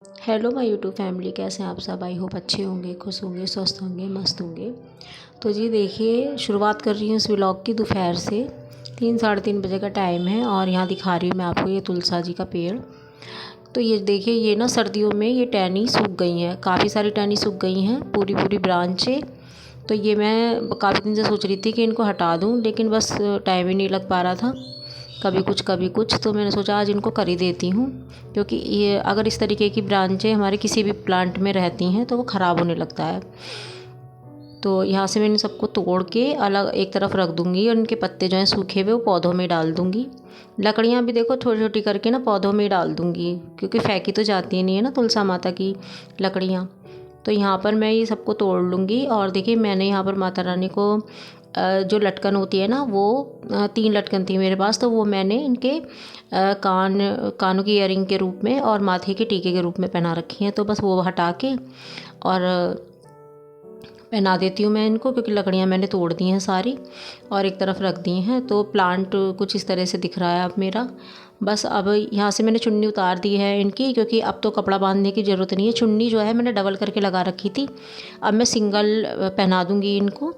Hello my YouTube family, कैसे हैं आप सब। आई होप अच्छे होंगे, खुश होंगे, स्वस्थ होंगे, मस्त होंगे। तो जी देखिए, शुरुआत कर रही हूँ इस व्लॉग की दोपहर से। 3 साढ़े 3 बजे का टाइम है और यहाँ दिखा रही हूँ मैं आपको ये तुलसा जी का पेड़। तो ये देखिए, ये ना सर्दियों में ये टहनी सूख गई हैं, काफ़ी सारी टहनी सूख गई हैं, पूरी पूरी ब्रांचें। तो ये मैं काफ़ी दिन से सोच रही थी कि इनको हटा दूँ, लेकिन बस टाइम ही नहीं लग पा रहा था। कभी कुछ तो मैंने सोचा आज इनको कर ही देती हूँ, क्योंकि ये अगर इस तरीके की ब्रांचें हमारे किसी भी प्लांट में रहती हैं तो वो ख़राब होने लगता है। तो यहाँ से मैंने सबको तोड़ के अलग एक तरफ रख दूँगी और इनके पत्ते जो हैं सूखे हुए वो पौधों में डाल दूँगी। लकड़ियाँ भी देखो छोटी छोटी करके ना पौधों में डाल दूँगी, क्योंकि फेंकी तो जाती नहीं है ना तुलसा माता की लकड़ियाँ। तो यहाँ पर मैं ये सबको तोड़ लूँगी। और देखिए, मैंने यहाँ पर माता रानी को जो लटकन होती है ना, वो 3 लटकन थी मेरे पास, तो वो मैंने इनके कानों की ईयरिंग के रूप में और माथे के टीके के रूप में पहना रखी हैं। तो बस वो हटा के और पहना देती हूँ मैं इनको, क्योंकि लकड़ियाँ मैंने तोड़ दी हैं सारी और एक तरफ रख दी हैं। तो प्लांट कुछ इस तरह से दिख रहा है अब मेरा। बस अब यहाँ से मैंने चुन्नी उतार दी है इनकी, क्योंकि अब तो कपड़ा बांधने की ज़रूरत नहीं है। चुन्नी जो है मैंने डबल करके लगा रखी थी, अब मैं सिंगल पहना दूँगी इनको।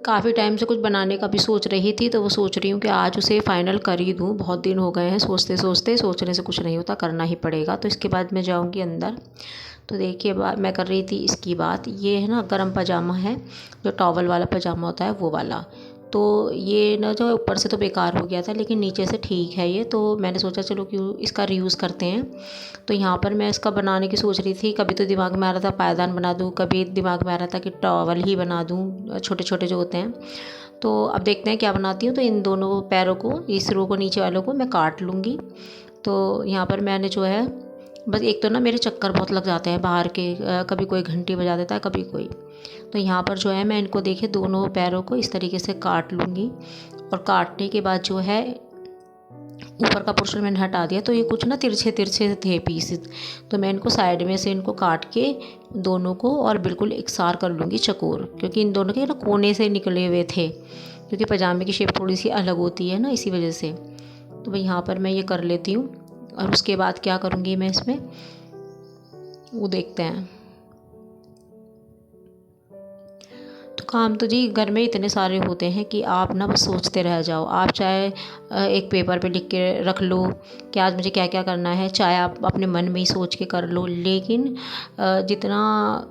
काफ़ी टाइम से कुछ बनाने का भी सोच रही थी, तो वो सोच रही हूँ कि आज उसे फ़ाइनल कर ही दूँ। बहुत दिन हो गए हैं सोचते सोचते, सोचने से कुछ नहीं होता, करना ही पड़ेगा। तो इसके बाद मैं जाऊँगी अंदर। तो देखिए, मैं कर रही थी इसकी बात। ये है ना गरम पजामा है, जो टॉवल वाला पजामा होता है वो वाला। तो ये ना जो है ऊपर से तो बेकार हो गया था, लेकिन नीचे से ठीक है ये। तो मैंने सोचा चलो क्यों इसका रीयूज़ करते हैं। तो यहाँ पर मैं इसका बनाने की सोच रही थी। कभी तो दिमाग में आ रहा था पायदान बना दूँ, कभी दिमाग में आ रहा था कि टॉवल ही बना दूँ, छोटे छोटे जो होते हैं। तो अब देखते हैं क्या बनाती हूँ। तो इन दोनों पैरों को, इस रो को, नीचे वालों को मैं काट लूँगी। तो यहाँ पर मैंने जो है, बस एक तो ना मेरे चक्कर बहुत लग जाते हैं बाहर के, कभी कोई घंटी बजा देता है, कभी कोई। तो यहाँ पर जो है मैं इनको देखिए दोनों पैरों को इस तरीके से काट लूँगी। और काटने के बाद जो है ऊपर का पोर्शन मैंने हटा दिया। तो ये कुछ ना तिरछे तिरछे थे पीस, तो मैं इनको साइड में से इनको काट के दोनों को और बिल्कुल एकसार कर लूँगी चकोर, क्योंकि इन दोनों के ना कोने से निकले हुए थे, क्योंकि पजामे की शेप थोड़ी सी अलग होती है ना, इसी वजह से। तो भाई यहाँ पर मैं ये कर लेती हूँ। और उसके बाद क्या करूँगी मैं इसमें, वो देखते हैं। तो काम तो जी घर में इतने सारे होते हैं कि आप ना बस सोचते रह जाओ। आप चाहे एक पेपर पे लिख के रख लो कि आज मुझे क्या क्या करना है, चाहे आप अपने मन में ही सोच के कर लो, लेकिन जितना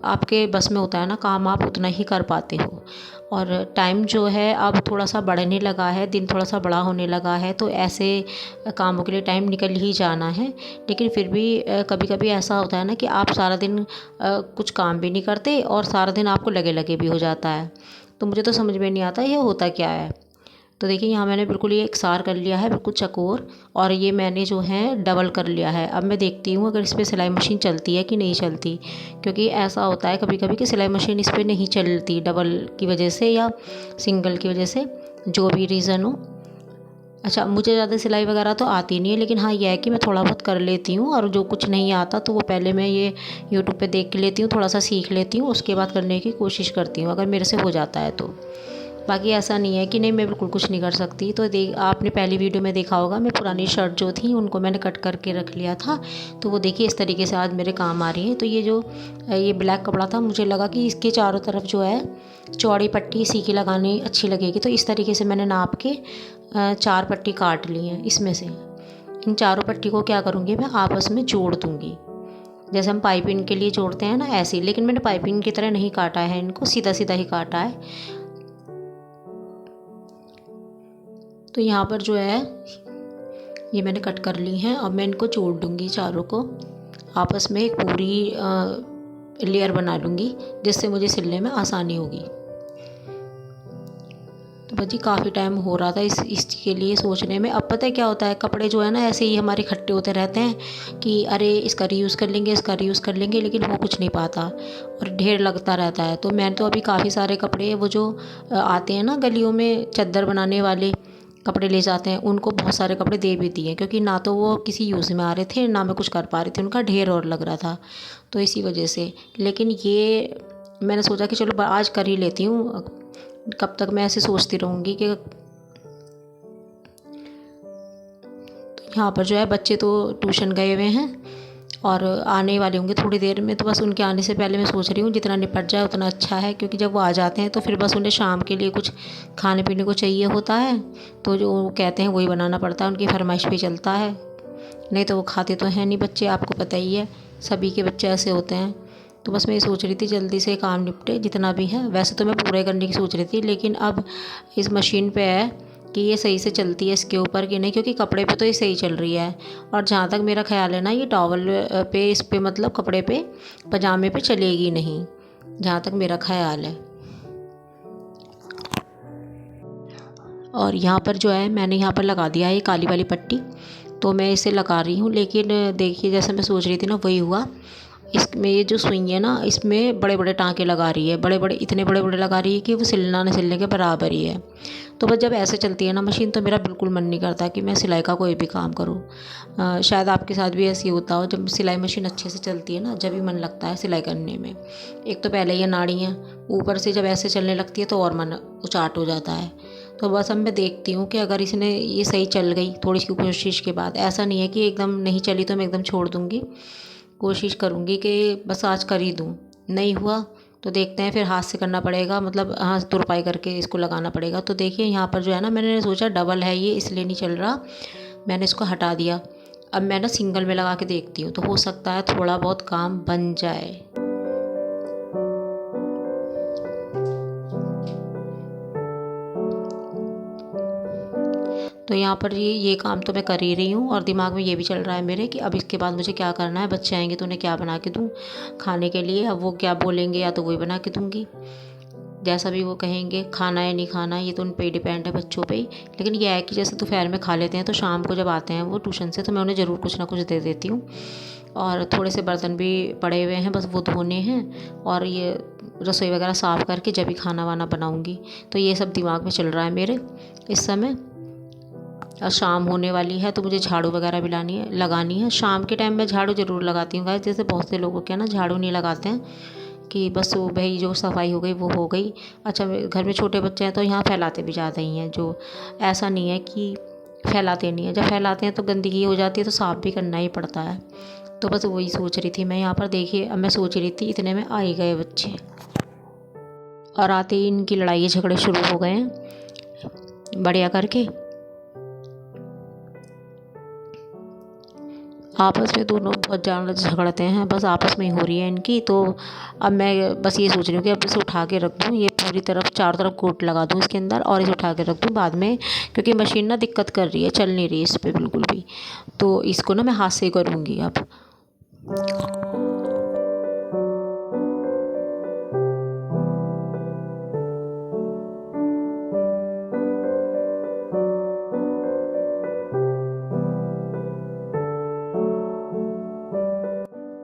आपके बस में होता है ना काम, आप उतना ही कर पाते हो। और टाइम जो है अब थोड़ा सा बढ़ने लगा है, दिन थोड़ा सा बड़ा होने लगा है, तो ऐसे कामों के लिए टाइम निकल ही जाना है। लेकिन फिर भी कभी कभी ऐसा होता है ना कि आप सारा दिन कुछ काम भी नहीं करते और सारा दिन आपको लगे लगे भी हो जाता है। तो मुझे तो समझ में नहीं आता ये होता क्या है। तो देखिए, यहाँ मैंने बिल्कुल ये एकसार कर लिया है, बिल्कुल चकोर। और ये मैंने जो है डबल कर लिया है। अब मैं देखती हूँ अगर इस पर सिलाई मशीन चलती है कि नहीं चलती, क्योंकि ऐसा होता है कभी कभी कि सिलाई मशीन इस पर नहीं चलती, डबल की वजह से या सिंगल की वजह से, जो भी रीज़न हो। अच्छा, मुझे ज़्यादा सिलाई वगैरह तो आती नहीं है, लेकिन हाँ ये है कि मैं थोड़ा बहुत कर लेती हूँ। और जो कुछ नहीं आता तो वो पहले मैं ये यूट्यूब पे देख के लेती हूँ, थोड़ा सा सीख लेती हूँ, उसके बाद करने की कोशिश करती हूँ, अगर मेरे से हो जाता है तो। बाकी ऐसा नहीं है कि नहीं मैं बिल्कुल कुछ नहीं कर सकती। तो आपने पहली वीडियो में देखा होगा, मैं पुरानी शर्ट जो थी उनको मैंने कट करके रख लिया था। तो वो देखिए इस तरीके से आज मेरे काम आ रही है। तो ये जो ये ब्लैक कपड़ा था, मुझे लगा कि इसके चारों तरफ जो है चौड़ी पट्टी इसी की लगानी अच्छी लगेगी। तो इस तरीके से मैंने नाप के 4 पट्टी काट ली हैं। इसमें से इन चारों पट्टी को क्या करूँगी, मैं आपस में जोड़ दूँगी, जैसे हम पाइपिंग के लिए जोड़ते हैं ना, ऐसे ही। लेकिन मैंने पाइपिंग की तरह नहीं काटा है इनको, सीधा सीधा ही काटा है। तो यहाँ पर जो है ये मैंने कट कर ली हैं। अब मैं इनको जोड़ दूँगी चारों को आपस में, एक पूरी लेयर बना लूँगी, जिससे मुझे सिलने में आसानी होगी। तो बस जी काफ़ी टाइम हो रहा था इसके लिए सोचने में। अब पता है क्या होता है, कपड़े जो है ना ऐसे ही हमारे इकट्ठे होते रहते हैं कि अरे इसका रीयूज़ कर लेंगे, इसका रीयूज़ कर लेंगे, लेकिन हो कुछ नहीं पाता और ढेर लगता रहता है। तो मैंने तो अभी काफ़ी सारे कपड़े, वो जो आते हैं ना गलियों में चद्दर बनाने वाले कपड़े ले जाते हैं, उनको बहुत सारे कपड़े दे भी दिए, क्योंकि ना तो वो किसी यूज़ में आ रहे थे, ना मैं कुछ कर पा रही थी, उनका ढेर और लग रहा था। तो इसी वजह से, लेकिन ये मैंने सोचा कि चलो आज कर ही लेती हूँ, कब तक मैं ऐसे सोचती रहूँगी कि। तो यहाँ पर जो है बच्चे तो ट्यूशन गए हुए हैं, और आने वाले होंगे थोड़ी देर में, तो बस उनके आने से पहले मैं सोच रही हूँ जितना निपट जाए उतना अच्छा है, क्योंकि जब वो आ जाते हैं तो फिर बस उन्हें शाम के लिए कुछ खाने पीने को चाहिए होता है, तो जो वो कहते हैं वही बनाना पड़ता है, उनकी फरमाइश पे चलता है। नहीं तो वो खाते तो हैं नहीं बच्चे, आपको पता ही है सभी के बच्चे ऐसे होते हैं। तो बस मैं ये सोच रही थी जल्दी से काम निपटे जितना भी है। वैसे तो मैं पूरा करने की सोच रही थी, लेकिन अब इस मशीन पे है कि ये सही से चलती है इसके ऊपर कि नहीं, क्योंकि कपड़े पे तो ये सही चल रही है। और जहाँ तक मेरा ख्याल है ना, ये टॉवल पे, इस पे मतलब कपड़े पे, पजामे पे चलेगी नहीं, जहाँ तक मेरा ख्याल है। और यहाँ पर जो है मैंने यहाँ पर लगा दिया है ये काली वाली पट्टी, तो मैं इसे लगा रही हूँ। लेकिन देखिए जैसे मैं सोच रही थी ना वही हुआ। इसमें ये जो सुई है ना, इसमें बड़े बड़े टाँके लगा रही है, बड़े बड़े, इतने बड़े बड़े लगा रही है कि वो सिलना न सिलने के बराबर ही है। तो बस जब ऐसे चलती है ना मशीन, तो मेरा बिल्कुल मन नहीं करता कि मैं सिलाई का कोई भी काम करूँ। शायद आपके साथ भी ऐसे ही होता हो, जब सिलाई मशीन अच्छे से चलती है ना, जब भी मन लगता है सिलाई करने में। एक तो पहले ये नाड़ी है, ऊपर से जब ऐसे चलने लगती है तो और मन उचाट हो जाता है। तो बस अब मैं देखती हूँ कि अगर इसने ये सही चल गई थोड़ी सी कोशिश के बाद, ऐसा नहीं है कि एकदम नहीं चली तो मैं एकदम छोड़ दूँगी। कोशिश करूँगी कि बस आज कर ही दूँ, नहीं हुआ तो देखते हैं, फिर हाथ से करना पड़ेगा, मतलब हाथ तुरपाई करके इसको लगाना पड़ेगा। तो देखिए यहाँ पर जो है ना, मैंने सोचा डबल है ये इसलिए नहीं चल रहा, मैंने इसको हटा दिया। अब मैं ना सिंगल में लगा के देखती हूँ, तो हो सकता है थोड़ा बहुत काम बन जाए। तो यहाँ पर ये काम तो मैं कर ही रही हूँ, और दिमाग में ये भी चल रहा है मेरे कि अब इसके बाद मुझे क्या करना है। बच्चे आएंगे तो उन्हें क्या बना के दूँ खाने के लिए, अब वो क्या बोलेंगे या तो वही बना के दूँगी, जैसा भी वो कहेंगे। खाना है नहीं खाना ये तो उन पे ही डिपेंड है, बच्चों पे ही। लेकिन यह है कि जैसे दोपहर में खा लेते हैं, तो शाम को जब आते हैं वो ट्यूशन से, तो मैं उन्हें ज़रूर कुछ ना कुछ दे देती हूँ। और थोड़े से बर्तन भी पड़े हुए हैं, बस वो धोने हैं, और ये रसोई वगैरह साफ़ करके जब भी खाना वाना बनाऊँगी। तो ये सब दिमाग में चल रहा है मेरे इस समय। और शाम होने वाली है तो मुझे झाड़ू वगैरह भी लगानी है। शाम के टाइम मैं झाड़ू ज़रूर लगाती हूँ गाइस, जैसे बहुत से लोगों के ना झाड़ू नहीं लगाते हैं कि बस वो भाई जो सफाई हो गई वो हो गई। अच्छा, घर में छोटे बच्चे हैं तो यहाँ फैलाते भी ज़्यादा ही हैं, जो ऐसा नहीं है कि फैलाते नहीं हैं, जब फैलाते हैं तो गंदगी हो जाती है तो साफ़ भी करना ही पड़ता है। तो बस वही सोच रही थी मैं यहाँ पर। देखिए अब मैं सोच रही थी, इतने में आ ही गए बच्चे, और आते ही इनकी लड़ाई झगड़े शुरू हो गए हैं बढ़िया करके। आपस में दोनों बहुत ज़्यादा झगड़ते हैं, बस आपस में ही हो रही है इनकी। तो अब मैं बस ये सोच रही हूँ कि अब इसे उठा के रख दूँ, ये पूरी तरफ चारों तरफ कोट लगा दूँ इसके अंदर, और इसे उठा के रख दूँ बाद में, क्योंकि मशीन ना दिक्कत कर रही है, चल नहीं रही इस पर बिल्कुल भी। तो इसको ना मैं हाथ से ही करूँगी अब।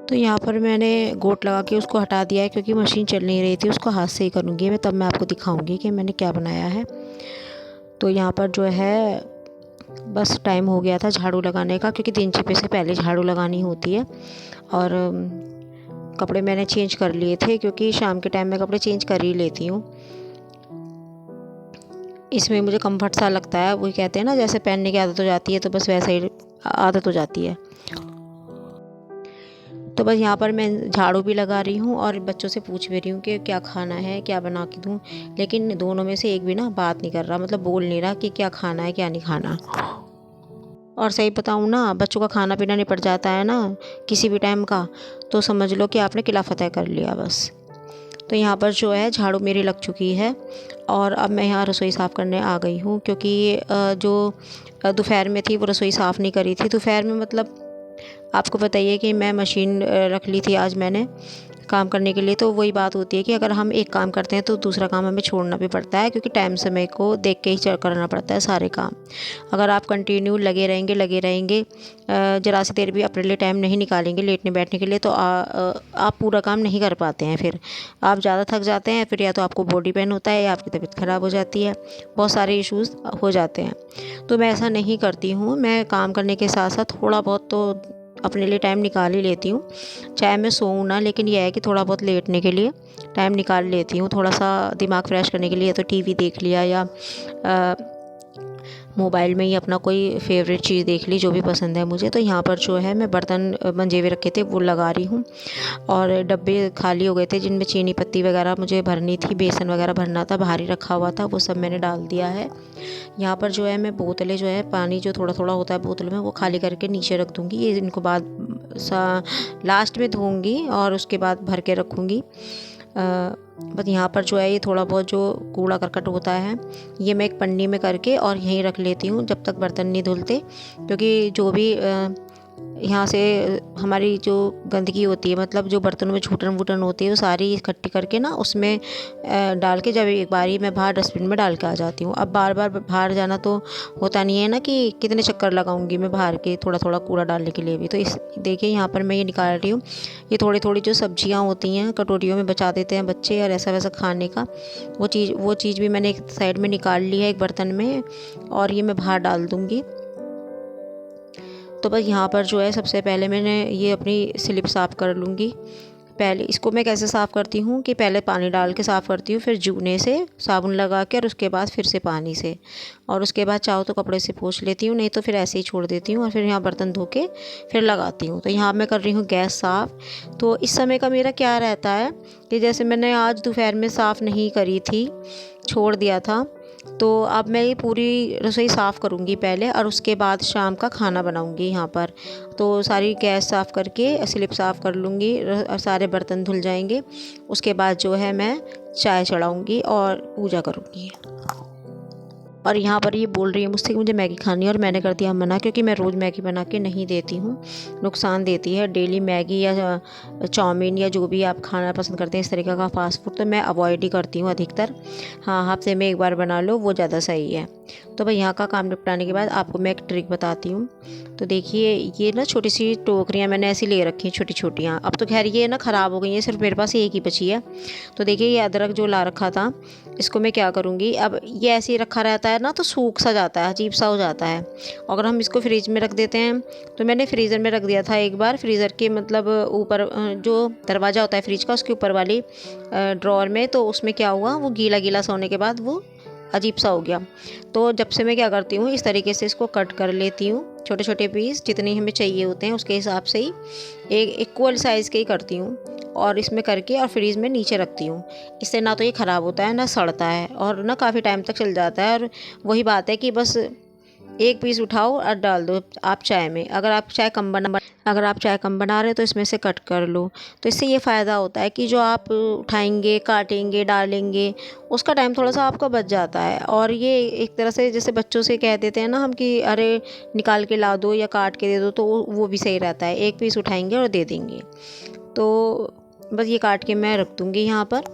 तो यहाँ पर मैंने गोट लगा के उसको हटा दिया है, क्योंकि मशीन चल नहीं रही थी, उसको हाथ से ही करूँगी मैं, तब मैं आपको दिखाऊंगी कि मैंने क्या बनाया है। तो यहाँ पर जो है बस टाइम हो गया था झाड़ू लगाने का, क्योंकि 3 छिपे से पहले झाड़ू लगानी होती है। और कपड़े मैंने चेंज कर लिए थे, क्योंकि शाम के टाइम में कपड़े चेंज कर ही लेती हूँ, इसमें मुझे कंफर्ट सा लगता है। वही कहते हैं ना, जैसे पहनने की आदत हो जाती है तो बस वैसा ही आदत हो जाती है। तो बस यहाँ पर मैं झाड़ू भी लगा रही हूँ और बच्चों से पूछ भी रही हूँ कि क्या खाना है, क्या बना के दूँ। लेकिन दोनों में से एक भी ना बात नहीं कर रहा, मतलब बोल नहीं रहा कि क्या खाना है क्या नहीं खाना। और सही बताऊँ ना, बच्चों का खाना पीना निपट जाता है ना किसी भी टाइम का, तो समझ लो कि आपने किला फतेह कर लिया बस। तो यहाँ पर जो है झाड़ू मेरी लग चुकी है, और अब मैं यहाँ रसोई साफ़ करने आ गई हूँ, क्योंकि जो दोपहर में थी वो रसोई साफ़ नहीं करी थी। दोपहर में मतलब आपको बताइए कि मैं मशीन रख ली थी आज मैंने काम करने के लिए। तो वही बात होती है कि अगर हम एक काम करते हैं तो दूसरा काम हमें छोड़ना भी पड़ता है, क्योंकि टाइम समय को देख के ही करना पड़ता है सारे काम। अगर आप कंटिन्यू लगे रहेंगे ज़रा सी देर भी अपने लिए टाइम नहीं निकालेंगे लेटने बैठने के लिए, तो आप पूरा काम नहीं कर पाते हैं। फिर आप ज़्यादा थक जाते हैं, फिर या तो आपको बॉडी पेन होता है या आपकी तबीयत ख़राब हो जाती है, बहुत सारे इश्यूज़ हो जाते हैं। तो मैं ऐसा नहीं करती हूँ, मैं काम करने के साथ साथ थोड़ा बहुत तो अपने लिए टाइम निकाल ही लेती हूँ, चाहे मैं सोऊं ना। लेकिन यह है कि थोड़ा बहुत लेटने के लिए टाइम निकाल लेती हूँ, थोड़ा सा दिमाग फ्रेश करने के लिए। तो टीवी देख लिया, या मोबाइल में ही अपना कोई फेवरेट चीज़ देख ली जो भी पसंद है मुझे। तो यहाँ पर जो है मैं बर्तन मंजे हुए रखे थे वो लगा रही हूँ, और डब्बे खाली हो गए थे जिनमें चीनी पत्ती वगैरह मुझे भरनी थी, बेसन वगैरह भरना था, बाहर ही रखा हुआ था, वो सब मैंने डाल दिया है। यहाँ पर जो है मैं बोतलें जो है पानी जो थोड़ा थोड़ा होता है बोतल में वो खाली करके नीचे रख दूँगी। ये इनको बाद लास्ट में धोऊँगी और उसके बाद भर के रखूँगी। बस यहाँ पर जो है ये थोड़ा बहुत जो कूड़ा करकट होता है ये मैं एक पन्नी में करके और यहीं रख लेती हूँ जब तक बर्तन नहीं धुलते, क्योंकि जो भी यहाँ से हमारी जो गंदगी होती है, मतलब जो बर्तनों में छूटन वूटन होती है, वो सारी इकट्ठी करके ना उसमें डाल के जब एक बारी मैं बाहर डस्टबिन में डाल के आ जाती हूँ। अब बार बार बाहर जाना तो होता नहीं है ना कि कितने चक्कर लगाऊंगी मैं बाहर के थोड़ा थोड़ा कूड़ा डालने के लिए भी। तो इस देखिए यहाँ पर मैं ये निकाल रही हूँ। ये थोड़ी थोड़ी जो सब्जियाँ होती हैं कटोरियों में बचा देते हैं बच्चे और ऐसा वैसा खाने का, वो चीज़ भी मैंने एक साइड में निकाल ली है एक बर्तन में, और ये मैं बाहर डाल दूँगी। तो बस यहाँ पर जो है सबसे पहले मैंने ये अपनी स्लिप साफ़ कर लूँगी। पहले इसको मैं कैसे साफ़ करती हूँ कि पहले पानी डाल के साफ़ करती हूँ, फिर जूने से साबुन लगा के, और उसके बाद फिर से पानी से, और उसके बाद चाहो तो कपड़े से पोंछ लेती हूँ, नहीं तो फिर ऐसे ही छोड़ देती हूँ और फिर यहाँ बर्तन धो के फिर लगाती हूँ। तो यहाँ मैं कर रही हूँ गैस साफ़। तो इस समय का मेरा क्या रहता है कि जैसे मैंने आज दोपहर में साफ़ नहीं करी थी, छोड़ दिया था, तो अब मैं ये पूरी रसोई साफ़ करूँगी पहले और उसके बाद शाम का खाना बनाऊँगी यहाँ पर। तो सारी गैस साफ़ करके स्लिप साफ़ कर लूँगी और सारे बर्तन धुल जाएंगे। उसके बाद जो है मैं चाय चढ़ाऊँगी और पूजा करूँगी। और यहाँ पर ये बोल रही है मुझसे कि मुझे मैगी खानी है, और मैंने कर दिया मना, क्योंकि मैं रोज़ मैगी बना के नहीं देती हूँ, नुकसान देती है। डेली मैगी या चाउमीन या जो भी आप खाना पसंद करते हैं इस तरीके का फ़ास्ट फूड तो मैं अवॉइड ही करती हूँ अधिकतर। हाँ, हफ्ते में एक बार बना लो वो ज़्यादा सही है। तो भाई यहाँ का काम निपटाने के बाद आपको मैं एक ट्रिक बताती हूँ। तो देखिए ये ना छोटी सी टोकरियाँ मैंने ऐसी ले रखी हैं, छोटी छोटियाँ। अब तो खैर ये ना ख़राब हो गई हैं, सिर्फ मेरे पास एक ही बची है। तो देखिए ये अदरक जो ला रखा था इसको मैं क्या करूँगी, अब ये ऐसे ही रखा रहता है ना तो सूख सा जाता है, अजीब सा हो जाता है। अगर हम इसको फ्रिज में रख देते हैं, तो मैंने फ्रीज़र में रख दिया था एक बार, फ्रीज़र के मतलब ऊपर जो दरवाज़ा होता है फ्रिज का उसके ऊपर वाली ड्रॉअर में, तो उसमें क्या हुआ वो गीला गीला सा होने के बाद वो अजीब सा हो गया। तो जब से मैं क्या करती हूँ इस तरीके से इसको कट कर लेती हूँ, छोटे छोटे पीस जितने हमें चाहिए होते हैं उसके हिसाब से ही एक इक्वल साइज़ के ही करती हूँ, और इसमें करके और फ्रीज़ में नीचे रखती हूँ। इससे ना तो ये ख़राब होता है ना सड़ता है, और ना काफ़ी टाइम तक चल जाता है। और वही बात है कि बस एक पीस उठाओ और डाल दो आप चाय में। अगर आप चाय कम बना रहे हो तो इसमें से कट कर लो। तो इससे ये फ़ायदा होता है कि जो आप उठाएंगे, काटेंगे, डालेंगे उसका टाइम थोड़ा सा आपका बच जाता है। और ये एक तरह से जैसे बच्चों से कह देते हैं ना हम कि अरे निकाल के ला दो या काट के दे दो, तो वो भी सही रहता है। एक पीस उठाएंगे और दे देंगे। तो बस ये काट के मैं रख दूँगी यहाँ पर।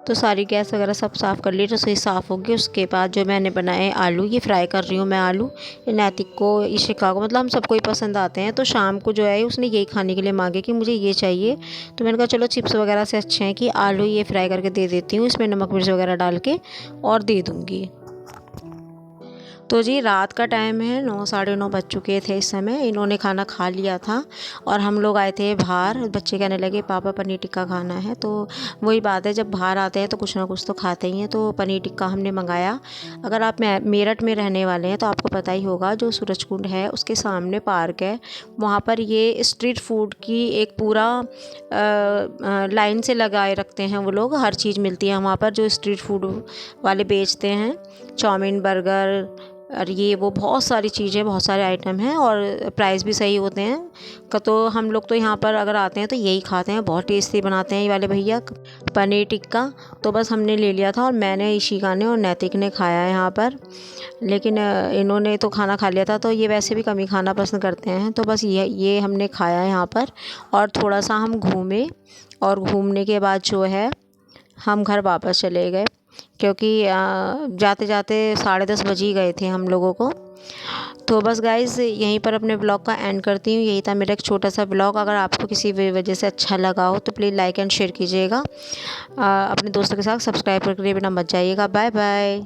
तो सारी गैस वगैरह सब साफ़ कर ली, रसोई साफ़ होगी। उसके बाद जो मैंने बनाए आलू, ये फ्राई कर रही हूँ मैं आलू। ये नैतिक को, इशिका को, मतलब हम सबको ही पसंद आते हैं। तो शाम को जो है उसने यही खाने के लिए मांगे कि मुझे ये चाहिए। तो मैंने कहा चलो चिप्स वगैरह से अच्छे हैं कि आलू ये फ्राई करके दे देती हूँ, इसमें नमक मिर्च वगैरह डाल के और दे दूँगी। तो जी रात का टाइम है, 9 साढ़े 9 बज चुके थे इस समय। इन्होंने खाना खा लिया था और हम लोग आए थे बाहर। बच्चे कहने लगे पापा पनीर टिक्का खाना है। तो वही बात है, जब बाहर आते हैं तो कुछ ना कुछ तो खाते ही हैं। तो पनीर टिक्का हमने मंगाया। अगर आप मेरठ में रहने वाले हैं तो आपको पता ही होगा, जो सूरजकुंड है उसके सामने पार्क है, वहाँ पर ये स्ट्रीट फूड की एक पूरा लाइन से लगाए रखते हैं वो लोग। हर चीज़ मिलती है वहाँ पर जो स्ट्रीट फूड वाले बेचते हैं, चाउमीन, बर्गर और ये वो बहुत सारी चीज़ें, बहुत सारे आइटम हैं और प्राइस भी सही होते हैं। तो हम लोग तो यहाँ पर अगर आते हैं तो यही खाते हैं। बहुत टेस्टी बनाते हैं ये वाले भैया पनीर टिक्का। तो बस हमने ले लिया था और मैंने, इशिका ने और नैतिक ने खाया है यहाँ पर। लेकिन इन्होंने तो खाना खा लिया था, तो ये वैसे भी कम ही खाना पसंद करते हैं। तो बस ये हमने खाया है यहाँ पर, और थोड़ा सा हम घूमे, और घूमने के बाद जो है हम घर वापस चले गए, क्योंकि जाते जाते 10:30 बज ही गए थे हम लोगों को। तो बस गाइज़ यहीं पर अपने ब्लॉग का एंड करती हूँ। यही था मेरा एक छोटा सा ब्लॉग। अगर आपको किसी वजह से अच्छा लगा हो तो प्लीज़ लाइक एंड शेयर कीजिएगा। अपने दोस्तों के साथ सब्सक्राइब करके बिना मत जाइएगा। Bye bye.